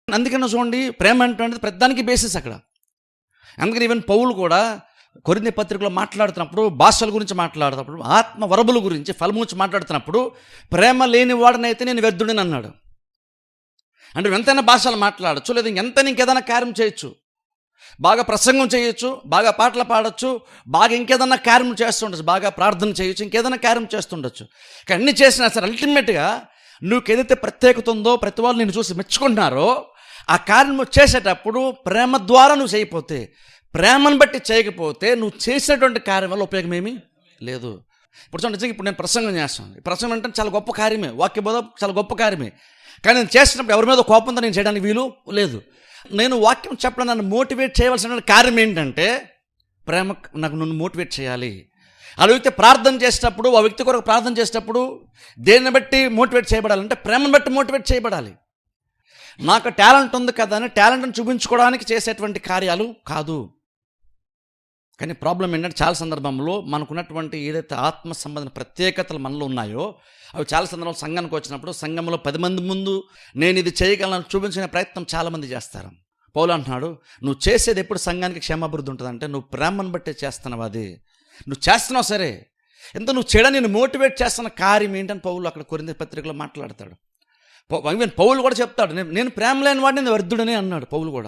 అందుకని చూడండి, ప్రేమ అంటే ప్రతిదానికి బేసిస్ అక్కడ. అందుకని ఈవెన్ పౌలు కూడా కొరింథీ పత్రికలో మాట్లాడుతున్నప్పుడు, భాషల గురించి మాట్లాడుతున్నప్పుడు, ఆత్మ వరముల గురించి, ఫలము గురించి మాట్లాడుతున్నప్పుడు, ప్రేమ లేని వాడనైతే నేను వ్యర్థుడిని అన్నాడు. అంటే ఎంతైనా భాషలు మాట్లాడచ్చు, లేదా ఎంతైనా ఇంకేదైనా కార్యం చేయొచ్చు, బాగా ప్రసంగం చేయొచ్చు, బాగా పాటలు పాడొచ్చు, బాగా ఇంకేదన్నా కార్యం చేస్తుండొచ్చు, బాగా ప్రార్థన చేయొచ్చు, ఇంకేదైనా కార్యం చేస్తుండొచ్చు. కానీ అన్ని చేసినా సరే అల్టిమేట్గా నువ్వు ఏదైతే ప్రత్యేకత ఉందో, ప్రతి వాళ్ళు నేను చూసి మెచ్చుకుంటున్నారో, ఆ కార్యం చేసేటప్పుడు ప్రేమ ద్వారా నువ్వు చేయకపోతే, ప్రేమను బట్టి చేయకపోతే నువ్వు చేసినటువంటి కార్యం వల్ల ఉపయోగం ఏమీ లేదు. ఇప్పుడు చూడండి, ఇప్పుడు నేను ప్రసంగం చేస్తాను. ప్రసంగం అంటే చాలా గొప్ప కార్యమే, వాక్యబోధ చాలా గొప్ప కార్యమే. కానీ నేను చేసినప్పుడు ఎవరి మీద కోపంతో నేను చేయడానికి వీలు లేదు. నేను వాక్యం చెప్పడం నన్ను మోటివేట్ చేయవలసిన కార్యం ఏంటంటే, ప్రేమ నాకు నన్ను మోటివేట్ చేయాలి. ఆ వ్యక్తి ప్రార్థన చేసేటప్పుడు, ఆ వ్యక్తి కొరకు ప్రార్థన చేసేటప్పుడు దేన్ని బట్టి మోటివేట్ చేయబడాలంటే ప్రేమను బట్టి మోటివేట్ చేయబడాలి. నాకు టాలెంట్ ఉంది కదా అని టాలెంట్ని చూపించుకోవడానికి చేసేటువంటి కార్యాలు కాదు. కానీ ప్రాబ్లం ఏంటంటే, చాలా సందర్భంలో మనకున్నటువంటి ఏదైతే ఆత్మ సంబంధమైన ప్రత్యేకతలు మనలో ఉన్నాయో, అవి చాలా సందర్భంలో సంఘానికి వచ్చినప్పుడు సంఘంలో 10 మంది ముందు నేను ఇది చేయగలను చూపించిన ప్రయత్నం చాలామంది చేస్తారు. పౌలు అంటున్నాడు, నువ్వు చేసేది ఎప్పుడు సంఘానికి క్షేమాభివృద్ధి ఉంటుందంటే నువ్వు ప్రేమను బట్టే చేస్తున్నావు. అది నువ్వు చేస్తున్నావు సరే, ఎంత నువ్వు చేయడానికి నేను మోటివేట్ చేస్తున్న కార్యం ఏంటని పౌలు అక్కడ కొరింథీ పత్రికలో మాట్లాడతాడు. ఈవెన్ పౌలు కూడా చెప్తాడు, నేను ప్రేమ లేని వాడిని నేను వ్యర్థుడని అన్నాడు పౌలు కూడా.